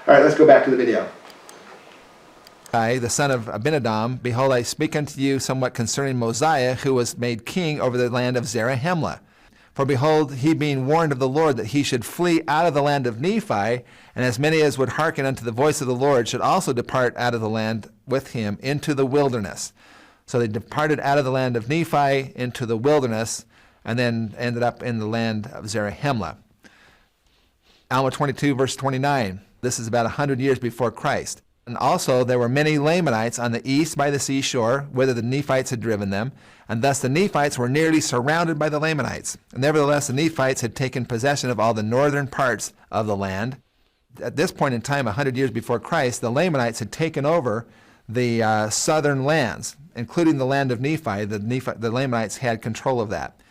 All right, let's go back to the video. I, the son of Abinadab, behold, I speak unto you somewhat concerning Mosiah, who was made king over the land of Zarahemla. For behold, he being warned of the Lord that he should flee out of the land of Nephi, and as many as would hearken unto the voice of the Lord should also depart out of the land with him into the wilderness. So they departed out of the land of Nephi into the wilderness, and then ended up in the land of Zarahemla. Alma 22, verse 29. This is about 100 years before Christ. And also there were many Lamanites on the east by the seashore, whither the Nephites had driven them, and thus the Nephites were nearly surrounded by the Lamanites. And nevertheless the Nephites had taken possession of all the northern parts of the land. At this point in time, 100 years before Christ, the Lamanites had taken over the southern lands, including the land of Nephi. The Lamanites had control of that.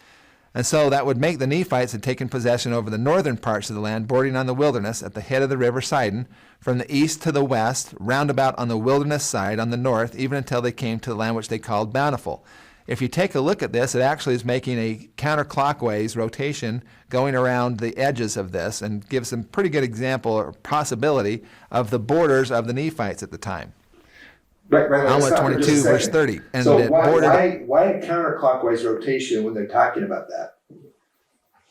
And so that would make the Nephites had taken possession over the northern parts of the land, bordering on the wilderness at the head of the river Sidon, from the east to the west, round about on the wilderness side on the north, even until they came to the land which they called Bountiful. If you take a look at this, it actually is making a counterclockwise rotation going around the edges of this, and gives some pretty good example or possibility of the borders of the Nephites at the time. Right. Alma 22, verse 30. And so why a counterclockwise rotation when they're talking about that?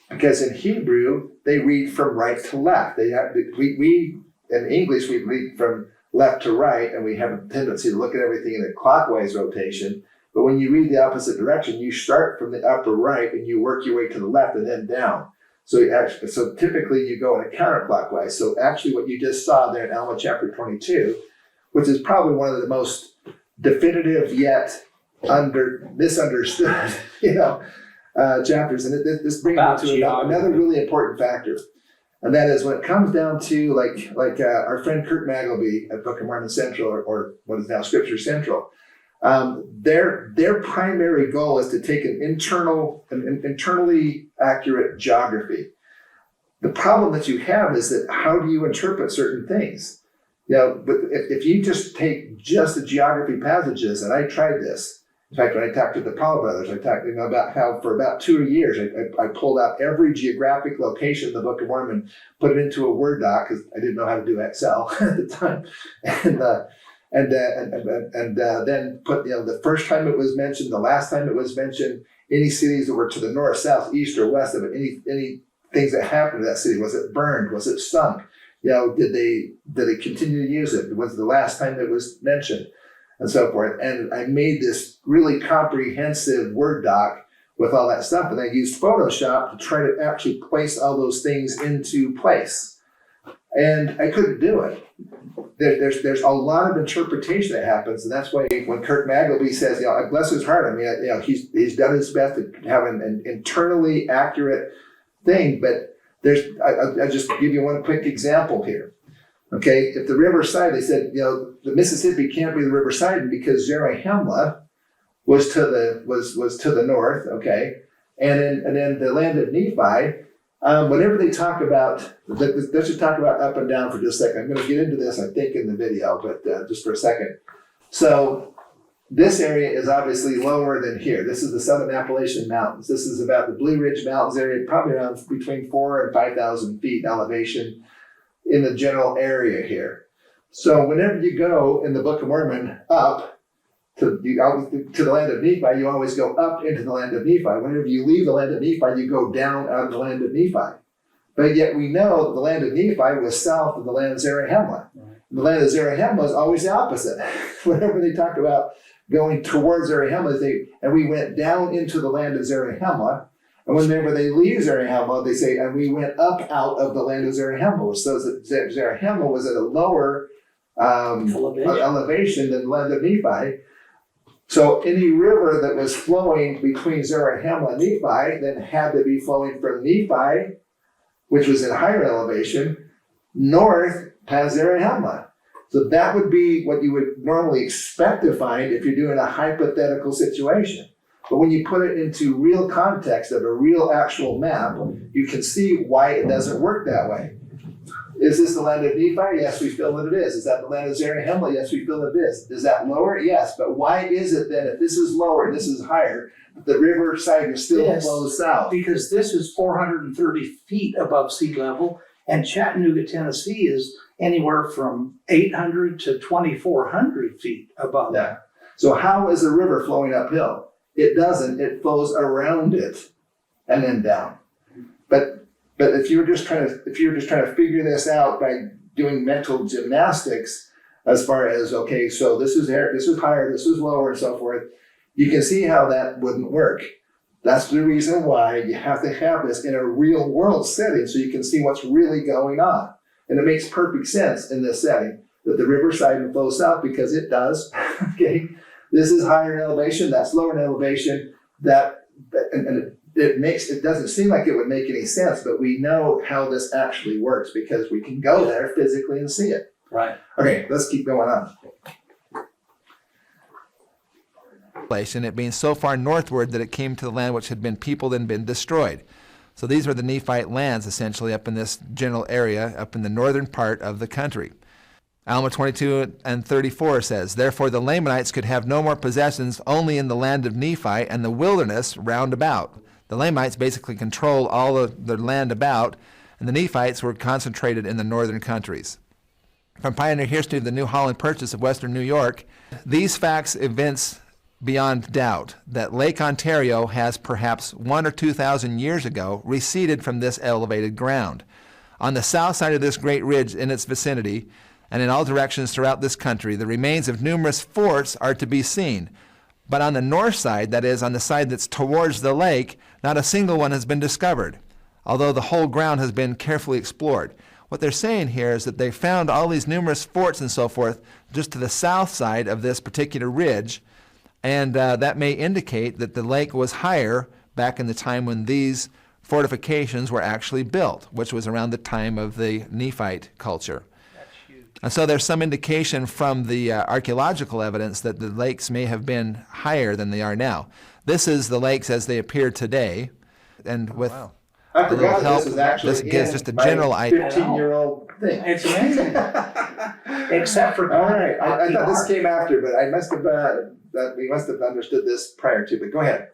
Because in Hebrew, they read from right to left. We in English, we read from left to right, and we have a tendency to look at everything in a clockwise rotation. But when you read the opposite direction, you start from the upper right and you work your way to the left and then down. So typically you go in a counterclockwise. So actually what you just saw there in Alma chapter 22, which is probably one of the most definitive yet misunderstood, chapters. And this brings me to another really important factor. And that is when it comes down to like our friend Kurt Magleby at Book of Mormon Central, or what is now Scripture Central, their primary goal is to take an internally accurate geography. The problem that you have is that how do you interpret certain things? But if you just take just the geography passages, and I tried this. In fact, when I talked to the Paul brothers, I talked about how for about 2 years I pulled out every geographic location in the Book of Mormon, put it into a Word doc because I didn't know how to do Excel at the time, and then put the first time it was mentioned, the last time it was mentioned, any cities that were to the north, south, east, or west of it, any things that happened to that city. Was it burned? Was it sunk? Did they continue to use it? Was the last time it was mentioned? And so forth. And I made this really comprehensive Word doc with all that stuff. And I used Photoshop to try to actually place all those things into place. And I couldn't do it. There's a lot of interpretation that happens. And that's why when Kurt Magleby says, bless his heart, I mean, he's done his best to have an internally accurate thing. But I'll just give you one quick example here. Okay, if the river Sidon, they said, the Mississippi can't be the river Sidon because Zarahemla was to the north. Okay, and then the land of Nephi. Whenever they talk about, let's just talk about up and down for just a second. I'm going to get into this, I think, in the video, but just for a second. So this area is obviously lower than here. This is the Southern Appalachian Mountains. This is about the Blue Ridge Mountains area, probably around between 4,000 and 5,000 feet elevation in the general area here. So whenever you go in the Book of Mormon up to the land of Nephi, you always go up into the land of Nephi. Whenever you leave the land of Nephi, you go down out of the land of Nephi. But yet we know that the land of Nephi was south of the land of Zarahemla. Right. The land of Zarahemla is always the opposite. Whenever they talk about going towards Zarahemla, and we went down into the land of Zarahemla. And whenever they leave Zarahemla, they say, and we went up out of the land of Zarahemla, which says that Zarahemla was at a lower elevation than the land of Nephi. So any river that was flowing between Zarahemla and Nephi then had to be flowing from Nephi, which was at higher elevation, north past Zarahemla. So that would be what you would normally expect to find if you're doing a hypothetical situation. But when you put it into real context of a real actual map, you can see why it doesn't work that way. Is this the land of Nephi? Yes, we feel that it is. Is that the land of Zarahemla? Yes, we feel that it is. Is that lower? Yes. But why is it then, if this is lower and this is higher, the river Sidon still flows south? Because this is 430 feet above sea level, And Chattanooga, Tennessee is anywhere from 800 to 2,400 feet above. Yeah. So how is a river flowing uphill? It doesn't. It flows around it and then down. But if you're just trying to figure this out by doing mental gymnastics, as far as, okay, so this is higher, this is lower, and so forth, you can see how that wouldn't work. That's the reason why you have to have this in a real world setting so you can see what's really going on. And it makes perfect sense in this setting that the riverside would flow south, because it does. Okay, this is higher in elevation, that's lower in elevation. It doesn't seem like it would make any sense, but we know how this actually works because we can go there physically and see it. Right. Okay, let's keep going on. It being so far northward that it came to the land which had been peopled and been destroyed. So these were the Nephite lands, essentially, up in this general area, up in the northern part of the country. Alma 22 and 34 says, "Therefore the Lamanites could have no more possessions only in the land of Nephi and the wilderness round about." The Lamanites basically control all of the land about, and the Nephites were concentrated in the northern countries. From Pioneer History of the New Holland Purchase of Western New York, these facts evince beyond doubt that Lake Ontario has perhaps 1,000 or 2,000 years ago receded from this elevated ground. On the south side of this great ridge in its vicinity, and in all directions throughout this country, the remains of numerous forts are to be seen. But on the north side, that is, on the side that's towards the lake, not a single one has been discovered, although the whole ground has been carefully explored. What they're saying here is that they found all these numerous forts and so forth just to the south side of this particular ridge, and that may indicate that the lake was higher back in the time when these fortifications were actually built, which was around the time of the Nephite culture. And so there's some indication from the archaeological evidence that the lakes may have been higher than they are now. This is the lakes as they appear today, and with I a little forgot help, this is actually this gives just a my general idea. 15-year-old thing. It's amazing. Except for All right, I thought this came after, but I must have we must have understood this prior to. But go ahead.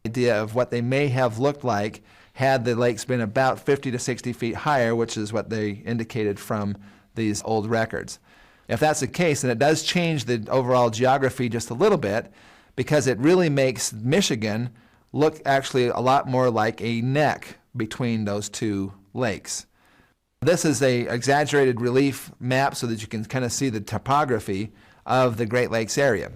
Idea of what they may have looked like had the lakes been about 50 to 60 feet higher, which is what they indicated from these old records. If that's the case, then it does change the overall geography just a little bit, because it really makes Michigan look actually a lot more like a neck between those two lakes. This is a exaggerated relief map so that you can kind of see the topography of the Great Lakes area.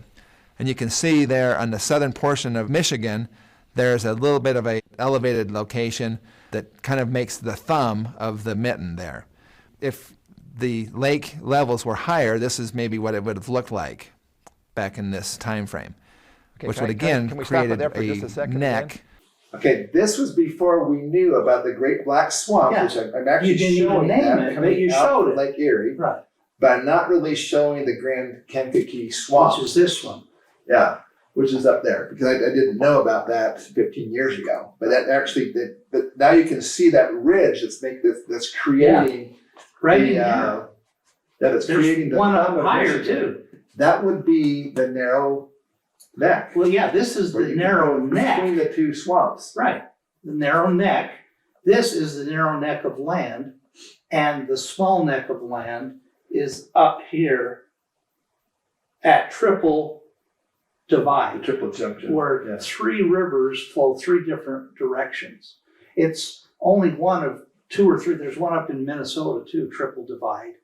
And you can see there on the southern portion of Michigan, there's a little bit of a elevated location that kind of makes the thumb of the mitten there. If the lake levels were higher, this is maybe what it would have looked like back in this time frame, which would again create a neck. Okay, this was before we knew about the Great Black Swamp, Yeah. which I'm actually You didn't even showing name that it, but coming you out showed of it. Lake Erie, Right. but I'm not really showing the Grand Kankakee Swamp. Which is this one. Yeah, which is up there, because I didn't know about that 15 years ago. But that actually, but now you can see that ridge that's creating Right in the, here. that it's creating There's the one thumb up of higher Michigan. too. That would be the narrow neck. Well, yeah, this is where the you can narrow go neck. between the two swamps. Right, the narrow neck. This is the narrow neck of land, and the small neck of land is up here at Triple The Divide, triple junction. where Yes. three rivers flow three different directions. It's only one of two or three. There's one up in Minnesota too, Triple Divide,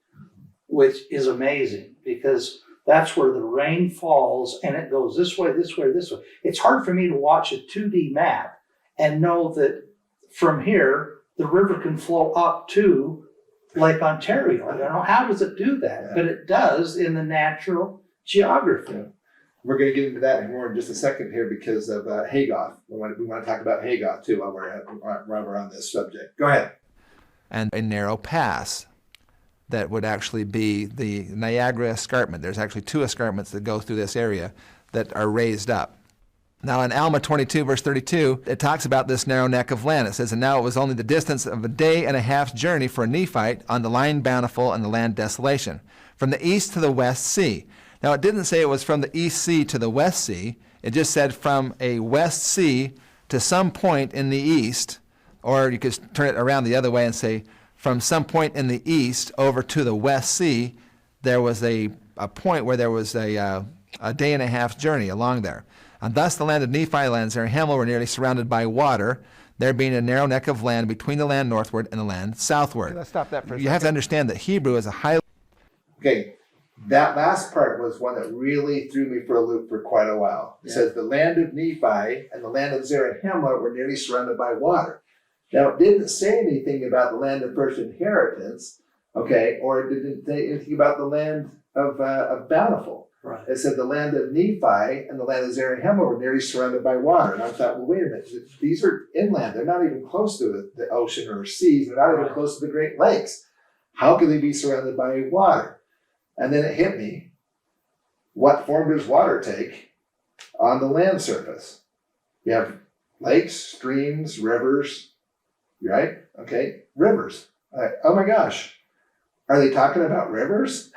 which is amazing because that's where the rain falls and it goes this way, this way, this way. It's hard for me to watch a 2D map and know that from here, the river can flow up to Lake Ontario. I don't know, how does it do that? Yeah. But it does in the natural geography. Yeah. We're going to get into that more in just a second here because of Haygoth. We want to talk about Haygoth too while we're on this subject. Go ahead. And a narrow pass that would actually be the Niagara Escarpment. There's actually two escarpments that go through this area that are raised up. Now in Alma 22, verse 32, it talks about this narrow neck of land. It says, "And now it was only the distance of a day and a half's journey for a Nephite on the line bountiful and the land desolation, from the east to the west sea." Now it didn't say it was from the east sea to the west sea. It just said from a west sea to some point in the east Or you could turn it around the other way and say, from some point in the east over to the West Sea, there was a point where there was a day and a half journey along there. And thus the land of Nephi, the land of Zarahemla, were nearly surrounded by water, there being a narrow neck of land between the land northward and the land southward. Let's stop that for a second. You have to understand that Hebrew is a highly... Okay, that last part was one that really threw me for a loop for quite a while. It says the land of Nephi and the land of Zarahemla were nearly surrounded by water. Now, it didn't say anything about the land of first inheritance, okay, or it didn't say anything about the land of bountiful. Right. It said the land of Nephi and the land of Zarahemla were nearly surrounded by water. And I thought, well, wait a minute, these are inland. They're not even close to the ocean or seas. They're not even close to the Great Lakes. How could they be surrounded by water? And then it hit me. What form does water take on the land surface? You have lakes, streams, rivers, right? Okay, rivers. Oh my gosh. Are they talking about rivers?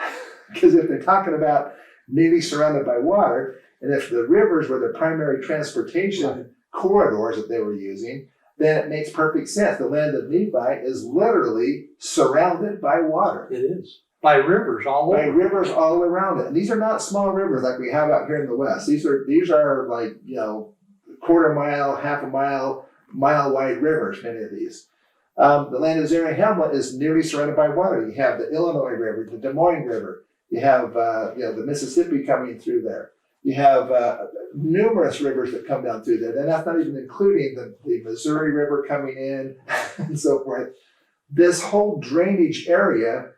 Because if they're talking about nearly surrounded by water, and if the rivers were the primary transportation corridors that they were using, then it makes perfect sense. The land of Nephi is literally surrounded by water. It is. By rivers all over. By rivers all around it. And these are not small rivers like we have out here in the West. These are like, quarter mile, half a mile, mile wide rivers, many of these. The land of Zarahemla is nearly surrounded by water. You have the Illinois River, the Des Moines River. You have the Mississippi coming through there. You have numerous rivers that come down through there. And that's not even including the Missouri River coming in and so forth. This whole drainage area,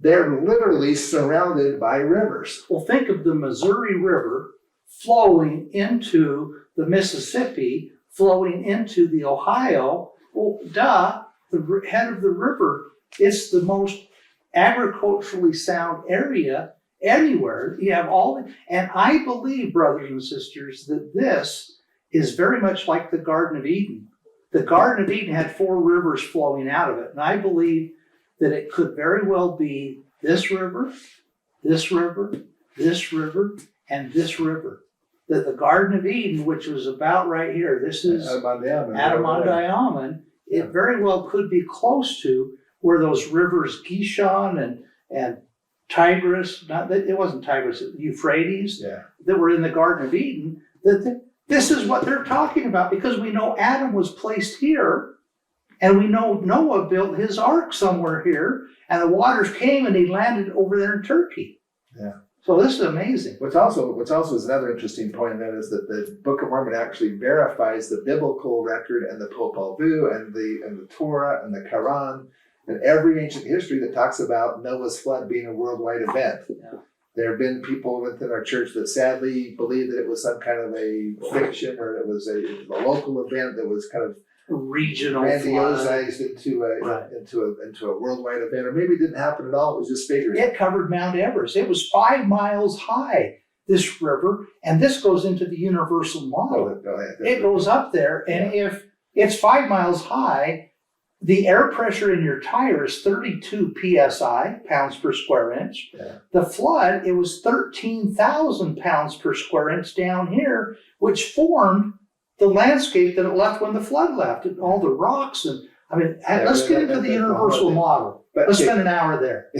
they're literally surrounded by rivers. Well, think of the Missouri River flowing into the Mississippi, flowing into the Ohio. Well, the head of the river, it's the most agriculturally sound area anywhere. You have and I believe, brothers and sisters, that this is very much like the Garden of Eden. The Garden of Eden had 4 rivers flowing out of it, and I believe that it could very well be this river, this river, this river, and this river. That the Garden of Eden, which was about right here, this is Adamondiaman, it very well could be close to where those rivers Gishon and Tigris, it wasn't Tigris, Euphrates, that were in the Garden of Eden. This is what they're talking about, because we know Adam was placed here, and we know Noah built his ark somewhere here, and the waters came and he landed over there in Turkey. Yeah. So this is amazing. What's also is another interesting point, and that is that the Book of Mormon actually verifies the biblical record and the Popol Vuh and the Torah and the Quran and every ancient history that talks about Noah's flood being a worldwide event. Yeah. There have been people within our church that sadly believe that it was some kind of a fiction, or it was a local event that was kind of regional grandiosized into a worldwide event, or maybe it didn't happen at all. It was just figured. It covered Mount Everest. It was 5 miles high, this river, and this goes into the universal model. It goes up there, and if it's 5 miles high, the air pressure in your tire is 32 psi, pounds per square inch. Yeah. The flood, it was 13,000 pounds per square inch down here, which formed the landscape that it left when the flood left, and all the rocks. And let's get into the universal model. Let's spend an hour there.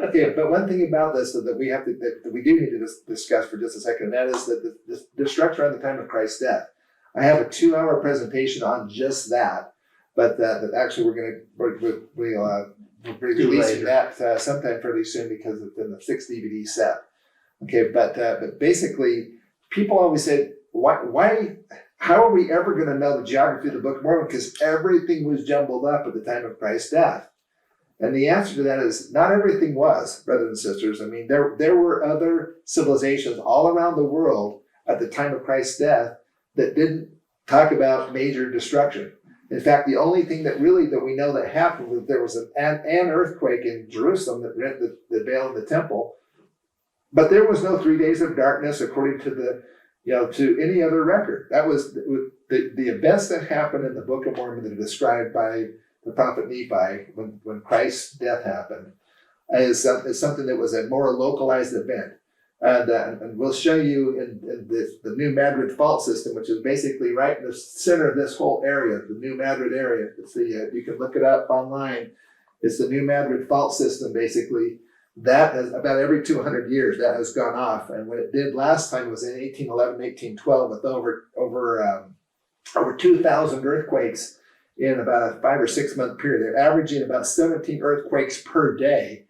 Okay, but one thing about this that we do need to discuss for just a second, and that is that the destruction around the time of Christ's death. I have a 2-hour presentation on just that, but that actually we'll be releasing that sometime fairly soon, because it's in the 6 DVD set. Okay, but basically, people always say, why? How are we ever going to know the geography of the Book of Mormon? Because everything was jumbled up at the time of Christ's death. And the answer to that is not everything was, brothers and sisters. I mean, there were other civilizations all around the world at the time of Christ's death that didn't talk about major destruction. In fact, the only thing that we know that happened was there was an earthquake in Jerusalem that rent the veil in the temple. But there was no 3 days of darkness according to to any other record. That was the events that happened in the Book of Mormon that are described by the prophet Nephi when Christ's death happened is something that was a more localized event. And we'll show you in the New Madrid fault system, which is basically right in the center of this whole area, the New Madrid area. It's you can look it up online. It's the New Madrid fault system, basically. That has about every 200 years that has gone off. And when it did last time, it was in 1811, 1812, with over 2,000 earthquakes in about a 5 or 6 month period. They're averaging about 17 earthquakes per day.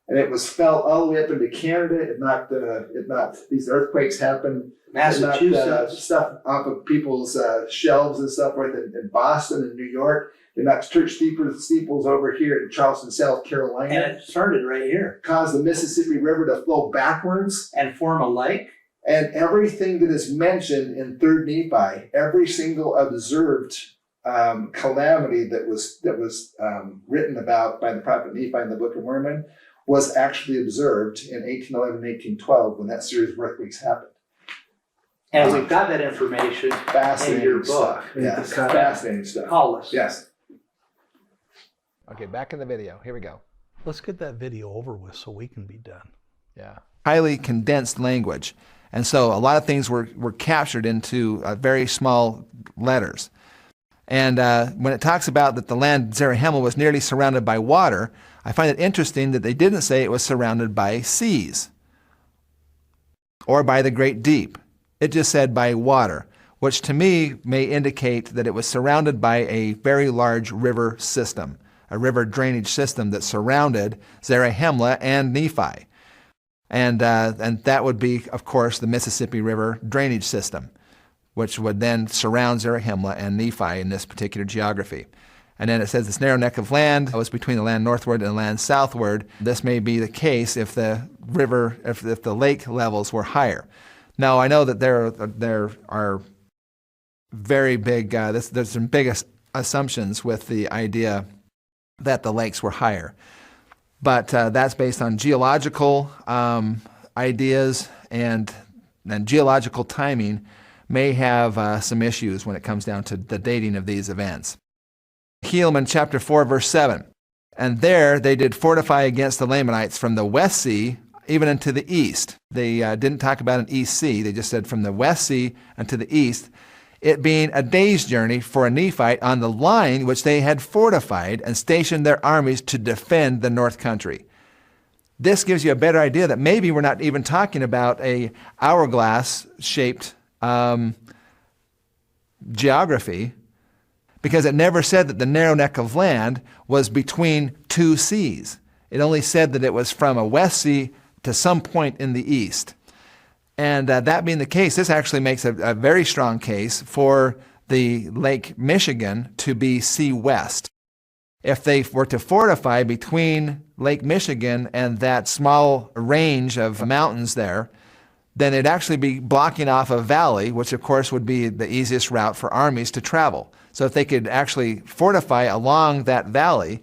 And it was felt all the way up into Canada. If not, these earthquakes happen. Massachusetts. Stuff off of people's shelves and stuff like that in Boston and New York. They knocked church steeples over here in Charleston, South Carolina. And it started right here. Caused the Mississippi River to flow backwards. And form a lake. And everything that is mentioned in 3rd Nephi, every single observed calamity that was written about by the prophet Nephi in the Book of Mormon was actually observed in 1811 and 1812 when that series of earthquakes happened. And we've got that information in your book. Stuff. Yes, fascinating stuff. Call us. Yes. Okay, back in the video. Here we go. Let's get that video over with so we can be done. Yeah. Highly condensed language. And so a lot of things were captured into very small letters. And when it talks about that the land Zarahemla was nearly surrounded by water, I find it interesting that they didn't say it was surrounded by seas or by the great deep. It just said by water, which to me may indicate that it was surrounded by a very large river system, a river drainage system that surrounded Zarahemla and Nephi. And that would be, of course, the Mississippi River drainage system, which would then surround Zarahemla and Nephi in this particular geography. And then it says this narrow neck of land was between the land northward and the land southward. This may be the case if the river, if the lake levels were higher. Now, I know that there are very big, there's some big assumptions with the idea that the lakes were higher. But that's based on geological ideas, and geological timing may have some issues when it comes down to the dating of these events. Helaman chapter 4, verse 7. And there they did fortify against the Lamanites from the West Sea even unto the east. They didn't talk about an east sea. They just said from the West Sea unto the east, it being a day's journey for a Nephite on the line which they had fortified and stationed their armies to defend the north country. This gives you a better idea that maybe we're not even talking about a hourglass-shaped geography, because it never said that the narrow neck of land was between two seas. It only said that it was from a west sea to some point in the east. And that being the case, this actually makes a very strong case for the Lake Michigan to be sea west. If they were to fortify between Lake Michigan and that small range of mountains there, then it'd actually be blocking off a valley, which of course would be the easiest route for armies to travel. So if they could actually fortify along that valley,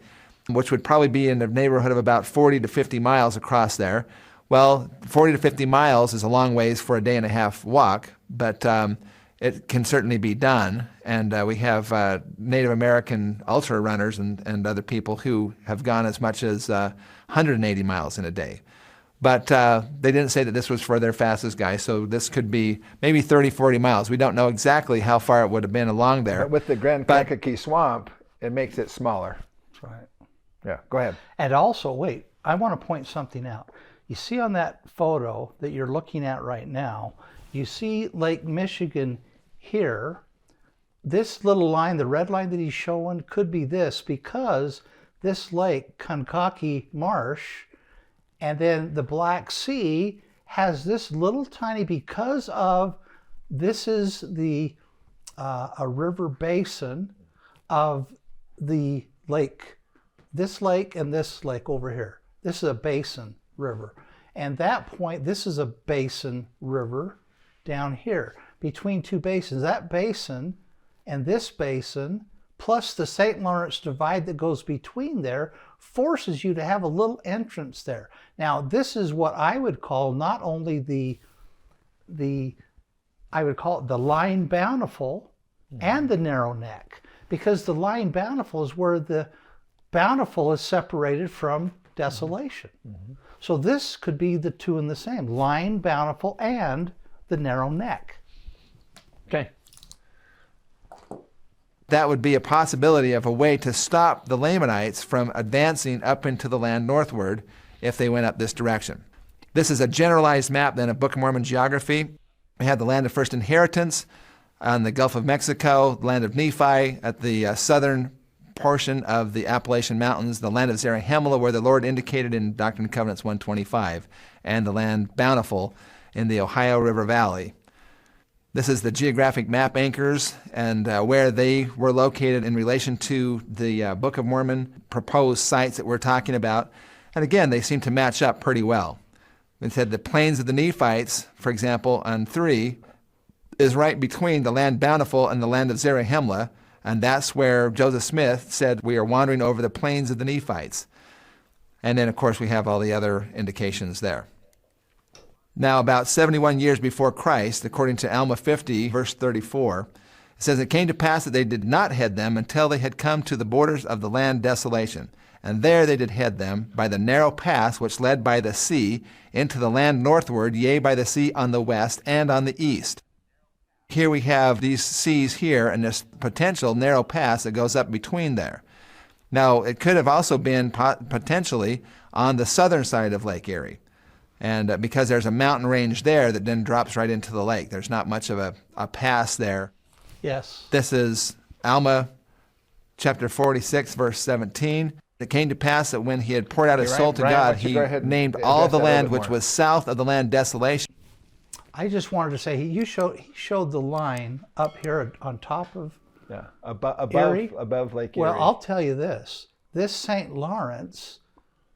which would probably be in the neighborhood of about 40 to 50 miles across there, well, 40 to 50 miles is a long ways for a day and a half walk, but it can certainly be done. And we have Native American ultra runners and other people who have gone as much as 180 miles in a day. But they didn't say that this was for their fastest guy, so this could be maybe 30, 40 miles. We don't know exactly how far it would have been along there. But with the Grand Kankakee Swamp, it makes it smaller. That's right. Yeah, go ahead. And also, wait, I want to point something out. You see on that photo that you're looking at right now, you see Lake Michigan here. This little line, the red line that he's showing, could be this, because this lake, Kankakee Marsh, and then the Black Sea has this little tiny, because of this is the a river basin of the lake. This lake and this lake over here. This is a basin river. And that point, this is a basin river down here between two basins. That basin and this basin, plus the St. Lawrence Divide that goes between there, forces you to have a little entrance there. Now, this is what I would call not only I would call it the Line Bountiful and the Narrow Neck, because the Line Bountiful is where the Bountiful is separated from desolation. So this could be the two in the same, Lion, Bountiful, and the narrow neck. Okay. That would be a possibility of a way to stop the Lamanites from advancing up into the land northward if they went up this direction. This is a generalized map then of Book of Mormon geography. We have the land of first inheritance on the Gulf of Mexico, the land of Nephi at the southern portion of the Appalachian Mountains, the land of Zarahemla, where the Lord indicated in Doctrine and Covenants 125, and the land Bountiful in the Ohio River Valley. This is the geographic map anchors and where they were located in relation to the Book of Mormon proposed sites that we're talking about. And again, they seem to match up pretty well. We said the plains of the Nephites, for example, on 3, is right between the land Bountiful and the land of Zarahemla, and that's where Joseph Smith said we are wandering over the plains of the Nephites. And then, of course, we have all the other indications there. Now, about 71 years before Christ, according to Alma 50, verse 34, it says, "It came to pass that they did not head them until they had come to the borders of the land desolation. And there they did head them by the narrow pass which led by the sea into the land northward, yea, by the sea on the west and on the east." Here we have these seas here and this potential narrow pass that goes up between there. Now, it could have also been potentially on the southern side of Lake Erie. And because there's a mountain range there that then drops right into the lake. There's not much of a pass there. Yes. This is Alma chapter 46, verse 17. "It came to pass that when he had poured out his soul to Brian, why God, don't you he go ahead and named address all that the a little land bit which more. was south of the land desolation." I just wanted to say, he showed the line up here on top of, Yeah. Erie? Above Lake Erie. well, I'll tell you this St. Lawrence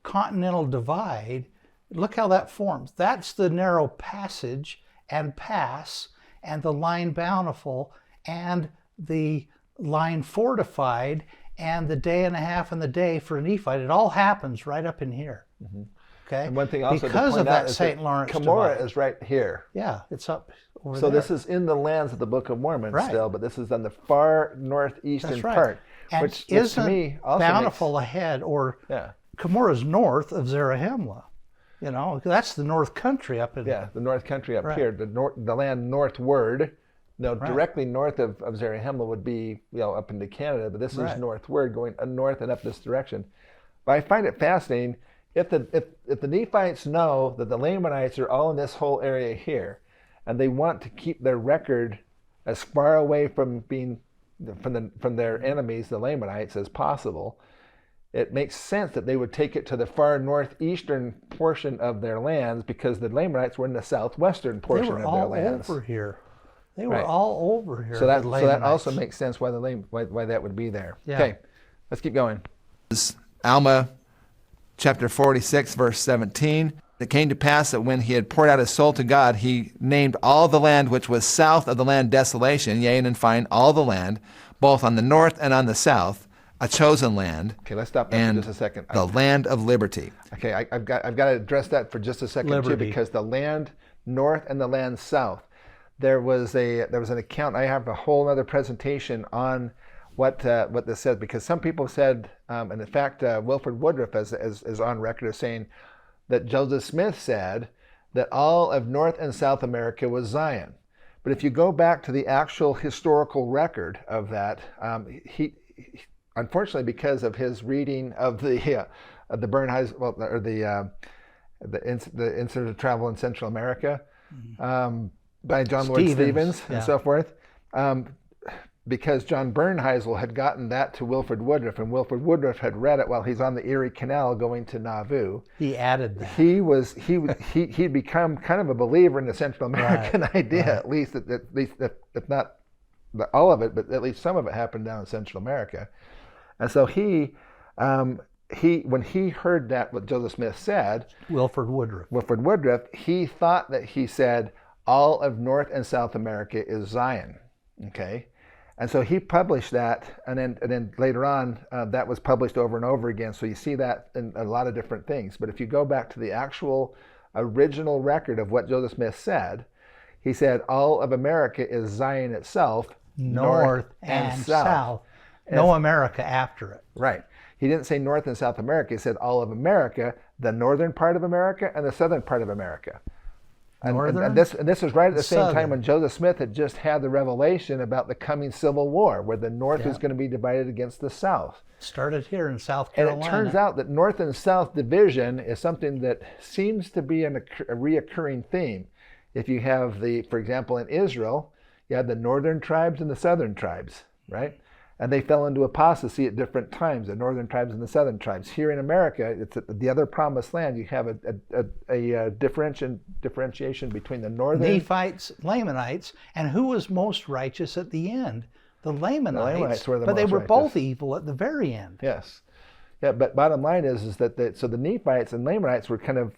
Continental Divide, look how that forms. That's the narrow passage and pass, and the line Bountiful, and the line Fortified, and the day and a half and the day for Nephite. It all happens right up in here. Okay? And one thing also because to of point out that is St. that Lawrence Cumorah Divide. is right here. Yeah, it's up over So there. this is in the lands of the Book of Mormon Right. still, but this is on the far northeastern That's right. part, And which isn't to me also Bountiful ahead, or yeah, Cumorah's north of Zarahemla? You know, that's the North Country up in the North Country up Right. here, the land northward. No, directly north of Zarahemla would be up into Canada, but this Right. is northward, going north and up this direction. But I find it fascinating. If the Nephites know that the Lamanites are all in this whole area here, and they want to keep their record as far away from being from their enemies, the Lamanites, as possible, it makes sense that they would take it to the far northeastern portion of their lands, because the Lamanites were in the southwestern They portion were of their all lands. over here. They were Right. all over here. So that the also Lamanites. makes sense why why that would be there. Yeah. Okay, let's keep going. Alma chapter 46, verse 17. "It came to pass that when he had poured out his soul to God, he named all the land which was south of the land desolation, yea, and in fine, all the land, both on the north and on the south, a chosen land, Okay, let's stop there and for just a second. the land of liberty." Okay, I've got to address that for just a second too, Liberty. because the land north and the land south, there was an account. I have a whole other presentation on what this says, because some people said, and in fact, Wilford Woodruff is on record as saying that Joseph Smith said that all of North and South America was Zion. But if you go back to the actual historical record of that, he unfortunately, because of his reading of the Bernheis, or the Incident of Travel in Central America, by John Lord Stevens and yeah. so forth, because John Bernheisel had gotten that to Wilford Woodruff, and Wilford Woodruff had read it while he's on the Erie Canal going to Nauvoo. He added that. He'd become kind of a believer in the Central American idea, at least if not all of it, but at least some of it happened down in Central America. And so when he heard that what Joseph Smith said, Wilford Woodruff, he thought that he said all of North and South America is Zion. Okay. And so he published that, and then later on, that was published over and over again. So you see that in a lot of different things. But if you go back to the actual original record of what Joseph Smith said, he said all of America is Zion itself, north and south. No America after it. Right. He didn't say North and South America. He said all of America, the northern part of America and the southern part of America. And this was right at the same time when Joseph Smith had just had the revelation about the coming Civil War, where the North was going to be divided against the South. Started here in South Carolina. And it turns out that North and South division is something that seems to be a reoccurring theme. If you have for example, in Israel, you had the northern tribes and the southern tribes, right? And they fell into apostasy at different times, the northern tribes and the southern tribes. Here in America, it's the other promised land. You have a differentiation between the northern... Nephites, Lamanites, and who was most righteous at the end? The Lamanites were but they were both evil at the very end. Yes. Yeah, but bottom line is that the Nephites and Lamanites were kind of,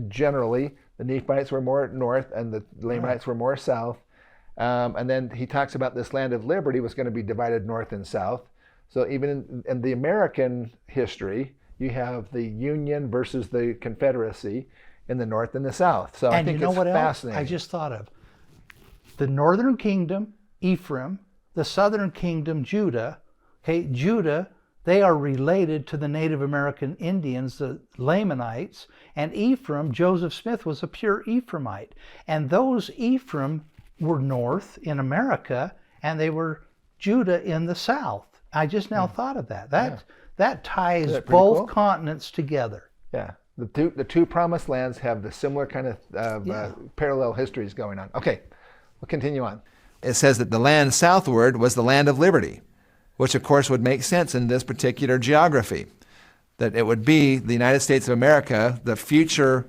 generally, the Nephites were more north and the Lamanites were more south. And then he talks about this land of liberty was going to be divided north and south. So even in the American history, you have the Union versus the Confederacy in the north and the south. So I think it's fascinating. I just thought of the northern kingdom, Ephraim, the southern kingdom, Judah. Okay, Judah, they are related to the Native American Indians, the Lamanites, and Ephraim, Joseph Smith was a pure Ephraimite. And those Ephraim were north in America, and they were Judah in the south. I just now thought of that. That ties both cool? continents together. Yeah, the two promised lands have the similar kind of parallel histories going on. Okay, we'll continue on. It says that the land southward was the land of liberty, which of course would make sense in this particular geography, that it would be the United States of America, the future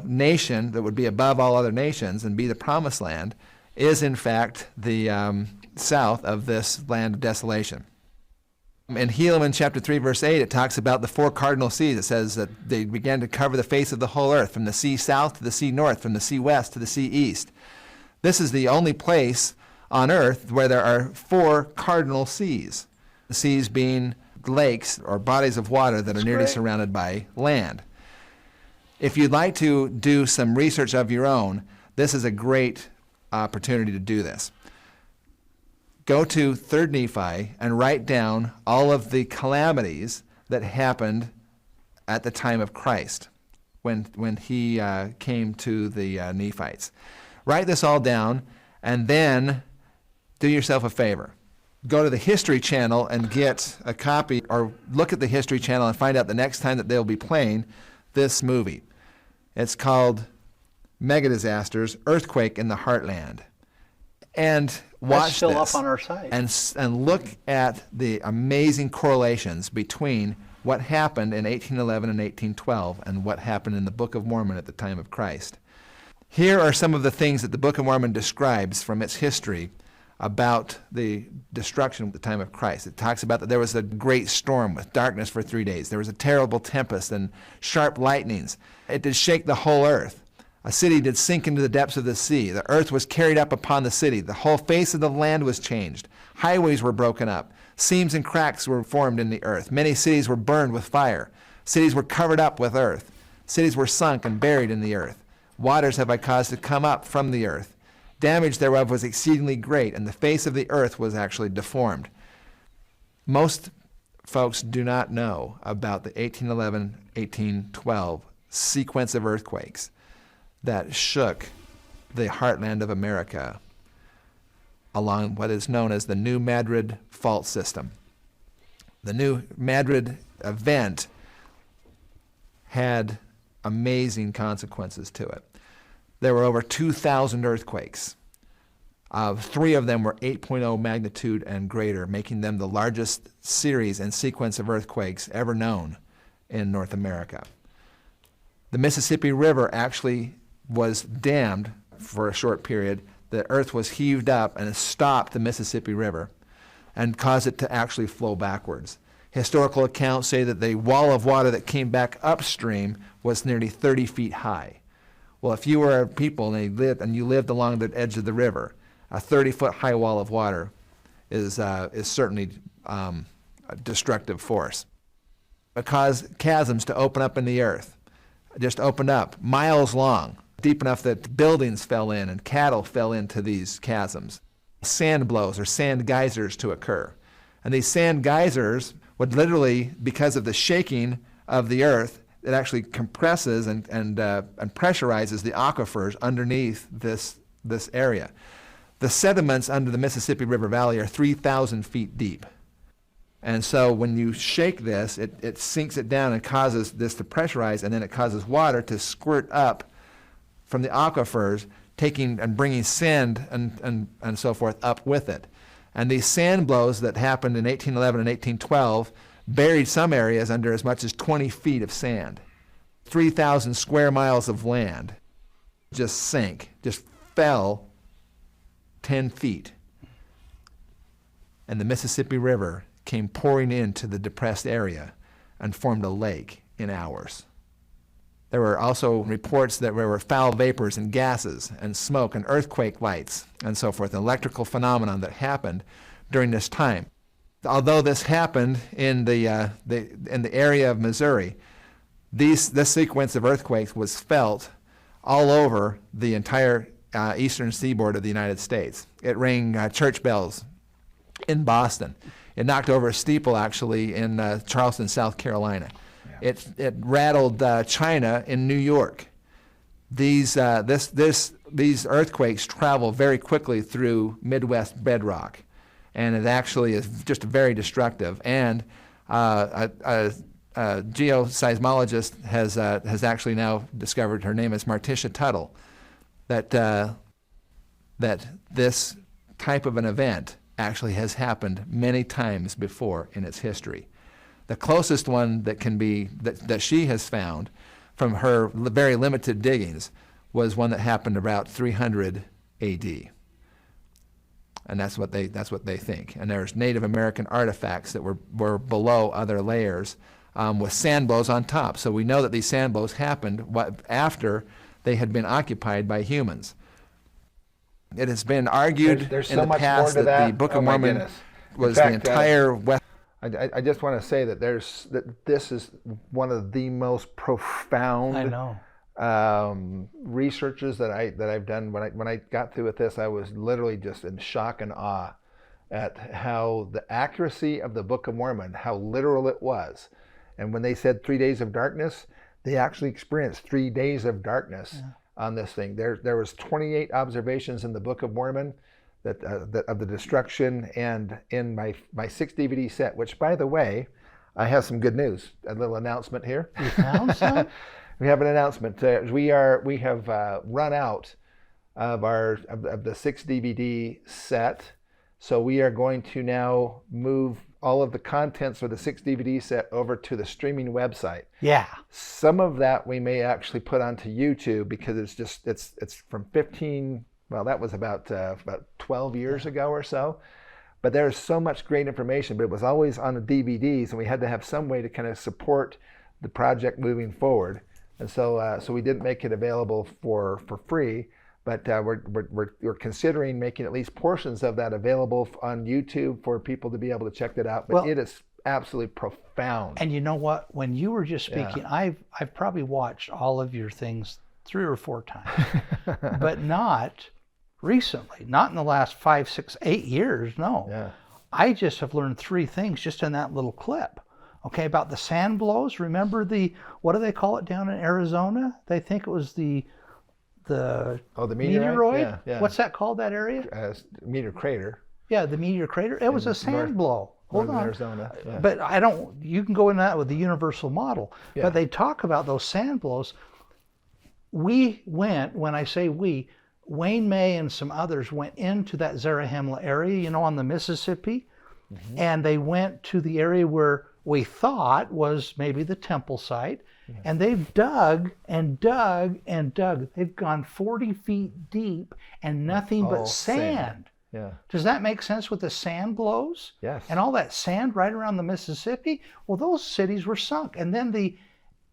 nation that would be above all other nations and be the promised land, is in fact the south of this land of desolation. In Helaman chapter 3 verse 8, it talks about the 4 cardinal seas. It says that they began to cover the face of the whole earth, from the sea south to the sea north, from the sea west to the sea east. This is the only place on earth where there are 4 cardinal seas, the seas being lakes or bodies of water that are nearly surrounded by land. If you'd like to do some research of your own, this is a great opportunity to do this. Go to 3rd Nephi and write down all of the calamities that happened at the time of Christ when he came to the Nephites. Write this all down and then do yourself a favor. Go to the History Channel and get a copy, or look at the History Channel and find out the next time that they'll be playing this movie. It's called Mega Disasters, Earthquake in the Heartland. And watch still this up on our site. and look at the amazing correlations between what happened in 1811 and 1812 and what happened in the Book of Mormon at the time of Christ. Here are some of the things that the Book of Mormon describes from its history about the destruction at the time of Christ. It talks about that there was a great storm with darkness for 3 days. There was a terrible tempest and sharp lightnings. It did shake the whole earth. A city did sink into the depths of the sea. The earth was carried up upon the city. The whole face of the land was changed. Highways were broken up. Seams and cracks were formed in the earth. Many cities were burned with fire. Cities were covered up with earth. Cities were sunk and buried in the earth. Waters have I caused to come up from the earth. Damage thereof was exceedingly great, and the face of the earth was actually deformed. Most folks do not know about the 1811-1812 sequence of earthquakes that shook the heartland of America along what is known as the New Madrid fault system. The New Madrid event had amazing consequences to it. There were over 2,000 earthquakes. 3 of them were 8.0 magnitude and greater, making them the largest series and sequence of earthquakes ever known in North America. The Mississippi River actually was dammed for a short period. The earth was heaved up and it stopped the Mississippi River and caused it to actually flow backwards. Historical accounts say that the wall of water that came back upstream was nearly 30 feet high. Well, if you were a people and you lived along the edge of the river, a 30-foot high wall of water is certainly a destructive force. It caused chasms to open up in the earth, just opened up, miles long, deep enough that buildings fell in and cattle fell into these chasms. Sand blows or sand geysers to occur. And these sand geysers would literally, because of the shaking of the earth, it actually compresses and pressurizes the aquifers underneath this area. The sediments under the Mississippi River Valley are 3,000 feet deep. And so when you shake this, it sinks it down and causes this to pressurize, and then it causes water to squirt up from the aquifers, taking and bringing sand and so forth up with it. And these sand blows that happened in 1811 and 1812 buried some areas under as much as 20 feet of sand. 3,000 square miles of land just sank, just fell 10 feet. And the Mississippi River came pouring into the depressed area and formed a lake in hours. There were also reports that there were foul vapors and gases and smoke and earthquake lights and so forth, an electrical phenomenon that happened during this time. Although this happened in the area of Missouri, this sequence of earthquakes was felt all over the entire eastern seaboard of the United States. It rang church bells in Boston. It knocked over a steeple, actually, in Charleston, South Carolina. Yeah. It rattled China in New York. These earthquakes travel very quickly through Midwest bedrock, and it actually is just very destructive. And a geoseismologist has actually now discovered, her name is Martisha Tuttle, that this type of an event actually has happened many times before in its history. The closest one that can be that she has found from her very limited diggings was one that happened about 300 AD. And that's what they think. And there's Native American artifacts that were below other layers with sand blows on top. So we know that these sand blows happened after they had been occupied by humans. It has been argued there's in so the much past more to that the Book of Mormon was the entire West. I just want to say that this is one of the most profound researches that I've done. When I got through with this, I was literally just in shock and awe at how the accuracy of the Book of Mormon, how literal it was. And when they said 3 days of darkness, they actually experienced 3 days of darkness on this thing. There was 28 observations in the Book of Mormon that of the destruction, and in my 6 DVD set, which, by the way, I have some good news. A little announcement here. You found some? We have an announcement. We have run out of the 6 DVD set, so we are going to now move all of the contents for the 6 DVD set over to the streaming website. Yeah. Some of that we may actually put onto YouTube because it's from 15. Well, that was about 12 years ago or so. But there's so much great information, but it was always on the DVDs, and we had to have some way to kind of support the project moving forward. And so we didn't make it available for free, but we're considering making at least portions of that available on YouTube for people to be able to check that out. But it is absolutely profound. And you know what? When you were just speaking, I've probably watched all of your things 3 or 4 times, but not recently, not in the last 5, 6, 8 years. No. Yeah. I just have learned 3 things just in that little clip. Okay, about the sand blows. Remember what do they call it down in Arizona? They think it was the meteoroid. Yeah. What's that called, that area? Meteor crater. Yeah, the meteor crater. It was a sand blow. Hold on. Arizona. Yeah. But you can go into that with the universal model. Yeah. But they talk about those sand blows. We went, when I say we, Wayne May and some others went into that Zarahemla area, on the Mississippi, and they went to the area where we thought was maybe the temple site, and they've dug and dug and dug. They've gone 40 feet deep and nothing but sand. Yeah. Does that make sense with the sand blows? Yes. And all that sand right around the Mississippi? Well, those cities were sunk. And then the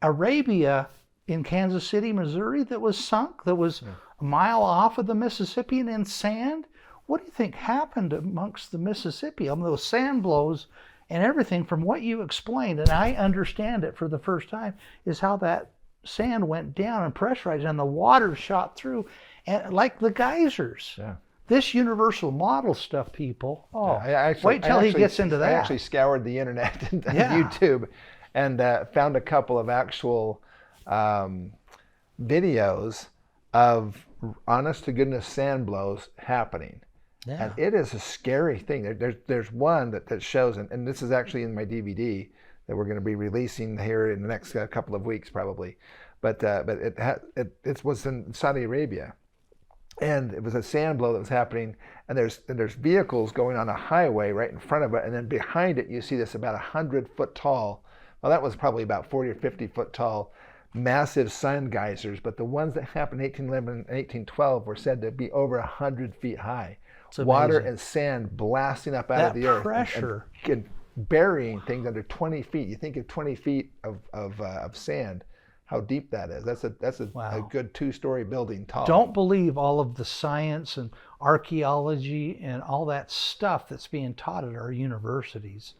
Arabia in Kansas City, Missouri, that was sunk, that was a mile off of the Mississippi and in sand. What do you think happened amongst the Mississippi? Those sand blows and everything, from what you explained, and I understand it for the first time, is how that sand went down and pressurized and the water shot through, and like the geysers. Yeah. This universal model stuff, people. Oh, Wait till he gets into that. I actually scoured the internet and Yeah. YouTube and found a couple of actual videos of honest to goodness sand blows happening. Yeah. And it is a scary thing. There's one that shows, and this is actually in my DVD that we're going to be releasing here in the next couple of weeks probably. But it was in Saudi Arabia. And it was a sand blow that was happening, and there's vehicles going on a highway right in front of it, and then behind it you see this about 100-foot tall, well that was probably about 40 or 50-foot tall, massive sun geysers, but the ones that happened in 1811 and 1812 were said to be over 100 feet high. Water and sand blasting up out of the earth. Pressure. And burying things under 20 feet. You think of 20 feet of sand, how deep that is. That's a good 2-story building tall. Don't believe all of the science and archaeology and all that stuff that's being taught at our universities.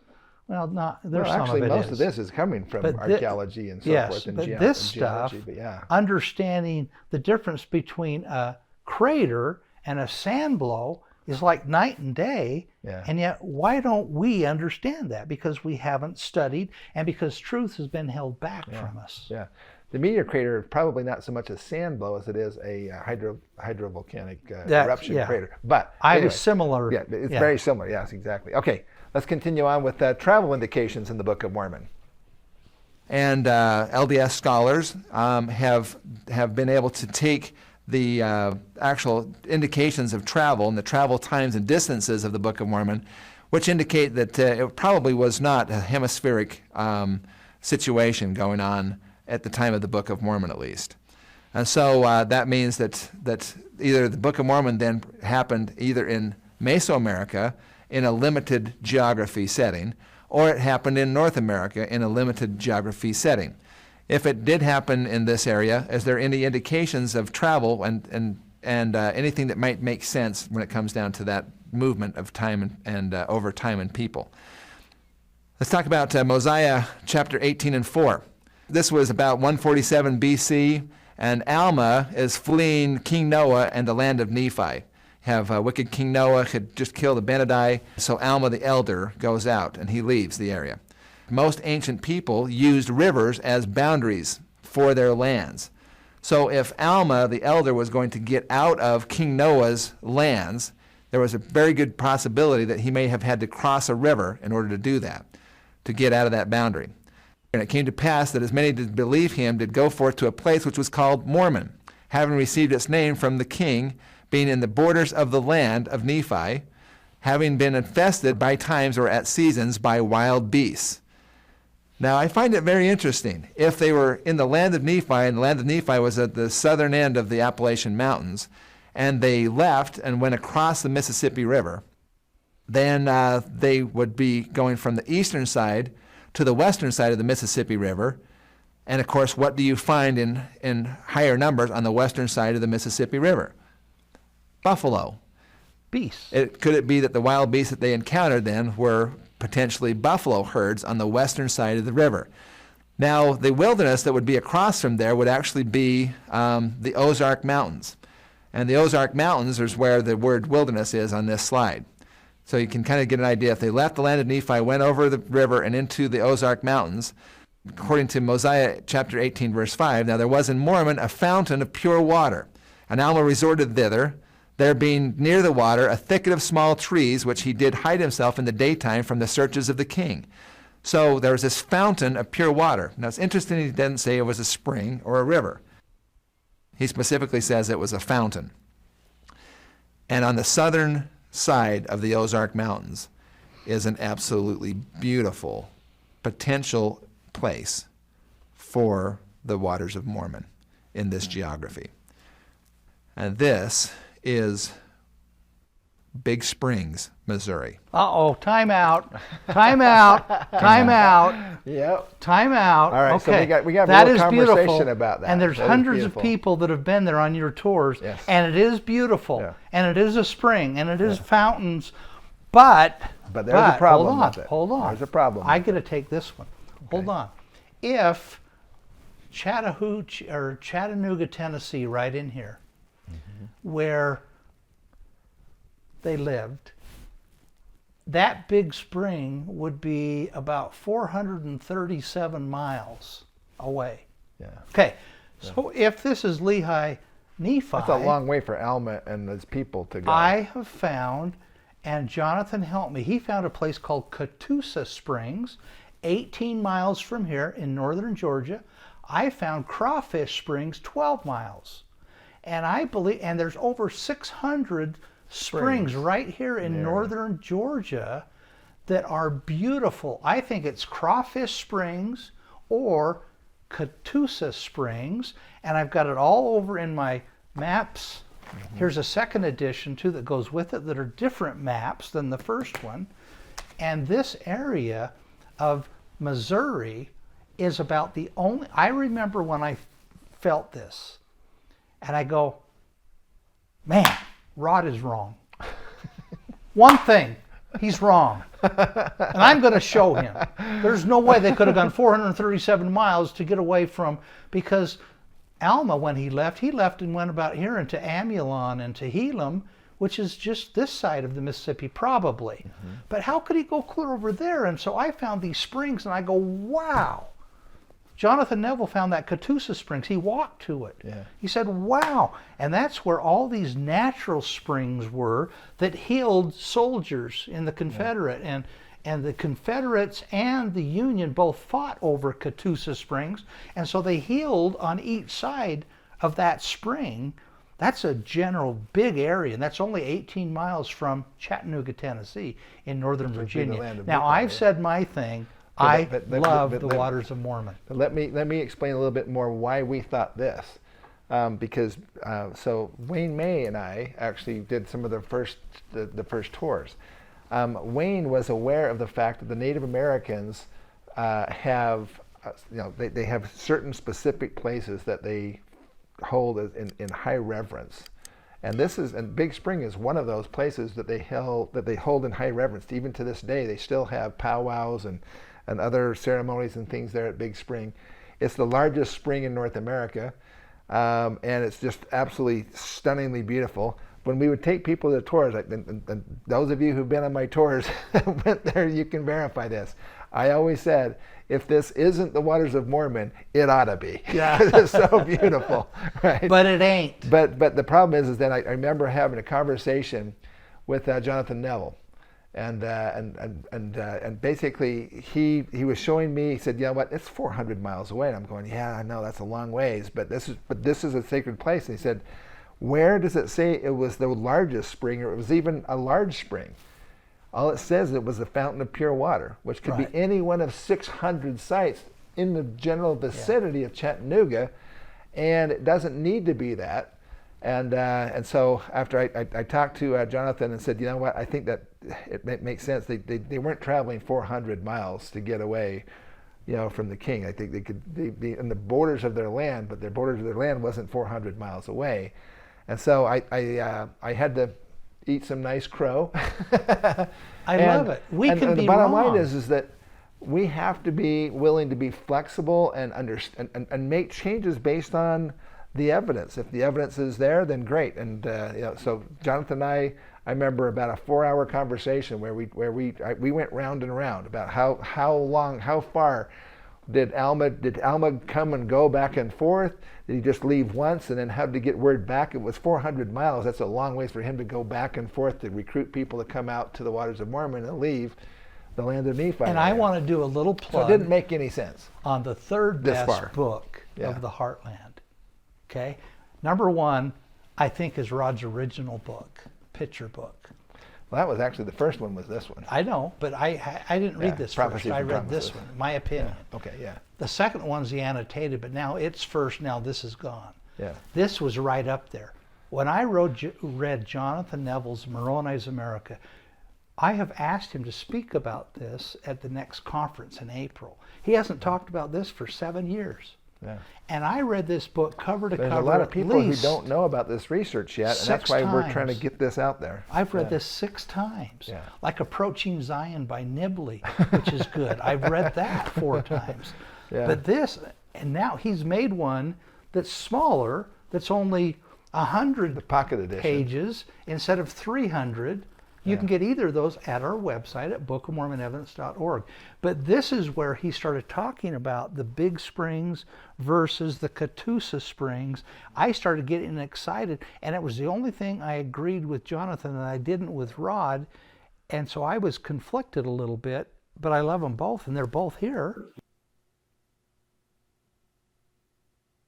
Well, there's some actually of it most of this is coming from archaeology and so forth, and this stuff, geology, but yeah. Understanding the difference between a crater and a sand blow is like night and day. Yeah. And yet, why don't we understand that? Because we haven't studied, and because truth has been held back from us. Yeah. The meteor crater is probably not so much a sand blow as it is a hydrovolcanic eruption crater. But I was similar. Yeah, it's very similar. Yes, exactly. Okay, let's continue on with travel indications in the Book of Mormon. And LDS scholars have been able to take the actual indications of travel and the travel times and distances of the Book of Mormon, which indicate that it probably was not a hemispheric situation going on at the time of the Book of Mormon, at least. And so that means that either the Book of Mormon then happened either in Mesoamerica in a limited geography setting, or it happened in North America in a limited geography setting. If it did happen in this area, is there any indications of travel and anything that might make sense when it comes down to that movement of time and over time and people? Let's talk about Mosiah chapter 18 and 4. This was about 147 BC, and Alma is fleeing King Noah and the land of Nephi. Wicked King Noah had just killed Abinadi, so Alma the elder goes out and he leaves the area. Most ancient people used rivers as boundaries for their lands. So if Alma the elder was going to get out of King Noah's lands, there was a very good possibility that he may have had to cross a river in order to do that, to get out of that boundary. And it came to pass that as many did believe him did go forth to a place which was called Mormon, having received its name from the king, being in the borders of the land of Nephi, having been infested by times or at seasons by wild beasts. Now I find it very interesting. If they were in the land of Nephi, and the land of Nephi was at the southern end of the Appalachian Mountains, and they left and went across the Mississippi River, then they would be going from the eastern side to the western side of the Mississippi River. And of course, what do you find in higher numbers on the western side of the Mississippi River? Buffalo. Beasts. Could it be that the wild beasts that they encountered then were potentially buffalo herds on the western side of the river? Now, the wilderness that would be across from there would actually be the Ozark Mountains. And the Ozark Mountains is where the word wilderness is on this slide. So you can kind of get an idea. If they left the land of Nephi, went over the river and into the Ozark Mountains, according to Mosiah chapter 18, verse 5, now there was in Mormon a fountain of pure water. And Alma resorted thither, there being near the water a thicket of small trees, which he did hide himself in the daytime from the searches of the king. So there was this fountain of pure water. Now it's interesting he didn't say it was a spring or a river. He specifically says it was a fountain. And on the southern side of the Ozark Mountains is an absolutely beautiful potential place for the waters of Mormon in this geography. And this is Big Springs, Missouri. Uh-oh, time out. Time out. Time out. Yep. Time out. All right, okay. so we got a that little is conversation beautiful. about that. And there's That is hundreds beautiful. of people that have been there on your tours. Yes. And it is beautiful. Yeah. And it is a spring. And it is fountains. But there's a problem hold on, with it. Hold on. There's a problem. I got to take this one. Hold on. If Chattanooga, Tennessee, right in here, where they lived, that big spring would be about 437 miles away. Yeah. Okay, so if this is Lehi Nephi, That's a long way for Alma and his people to go. I have found, and Jonathan helped me, he found a place called Catoosa Springs, 18 miles from here in northern Georgia. I found Crawfish Springs, 12 miles. And I believe, and there's over 600 springs right here in northern Georgia that are beautiful. I think it's Crawfish Springs or Catoosa Springs, and I've got it all over in my maps. Here's a second edition too that goes with it that are different maps than the first one. And this area of Missouri is about the only, I remember when I felt this, and I go, man, Rod is wrong. One thing, he's wrong. And I'm going to show him. There's no way they could have gone 437 miles to get away from, because Alma, when he left and went about here into Amulon and to Helam, which is just this side of the Mississippi probably. But how could he go clear over there? And so I found these springs and I go, wow. Jonathan Neville found that Catoosa Springs. He walked to it. Yeah. He said, wow. And that's where all these natural springs were that healed soldiers in the Confederate. And the Confederates and the Union both fought over Catoosa Springs. And so they healed on each side of that spring. That's a general big area. And that's only 18 miles from Chattanooga, Tennessee in Northern Virginia. Now, I've said my thing. I love the waters of Mormon. Let me explain a little bit more why we thought this, because so Wayne May and I actually did some of the first tours. Wayne was aware of the fact that the Native Americans have, they have certain specific places that they hold in high reverence. And Big Spring is one of those places that they hold in high reverence. Even to this day, they still have powwows and other ceremonies and things there at Big Spring. It's the largest spring in North America, and it's just absolutely stunningly beautiful. When we would take people to tours, and those of you who've been on my tours went there, you can verify this. I always said, if this isn't the waters of Mormon, it ought to be. Yeah. It's so beautiful, right? But it ain't. But the problem is that I remember having a conversation with Jonathan Neville, and basically he was showing me. He said, you know what? It's 400 miles away. And I'm going, yeah, I know that's a long ways, but this is a sacred place. And he said, where does it say it was the largest spring, or it was even a large spring? All it says it was the fountain of pure water, which could be any one of 600 sites in the general vicinity of Chattanooga, and it doesn't need to be that. And so after I talked to Jonathan and said, you know what, I think that it makes sense. They weren't traveling 400 miles to get away, from the king. I think they could be in the borders of their land, but their borders of their land wasn't 400 miles away. And so I had to eat some nice crow. I love it. We can be the bottom wrong. line is that we have to be willing to be flexible and make changes based on the evidence. If the evidence is there, then great. And so Jonathan and I remember about a 4-hour conversation where we went round and round about how far did Alma come and go back and forth? Did he just leave once and then have to get word back? It was 400 miles. That's a long ways for him to go back and forth to recruit people to come out to the waters of Mormon and leave the land of Nephi. And I want to do a little plug. So it didn't make any sense. On the third best book of the Heartland. Okay? Number one, I think, is Rod's original book, picture book. Well, that was actually the first one. Was this one? I know, but I didn't read this first. I read this one, my opinion. Yeah. Okay, yeah. The second one's the annotated, but now it's first. Now this is gone. Yeah. This was right up there. When I read Jonathan Neville's Moroni's America, I have asked him to speak about this at the next conference in April. He hasn't talked about this for 7 years. Yeah. And I read this book cover to cover. There's a lot of people who don't know about this research yet, and that's why we're trying to get this out there. I've read this 6 times. Yeah. Like Approaching Zion by Nibley, which is good. I've read that 4 times. Yeah. But this, and now he's made one that's smaller, that's only 100 the pocket edition pages instead of 300. You can get either of those at our website at bookofmormonevidence.org. But this is where he started talking about the big springs versus the Catoosa springs. I started getting excited, and it was the only thing I agreed with Jonathan and I didn't with Rod. And so I was conflicted a little bit, but I love them both, and they're both here.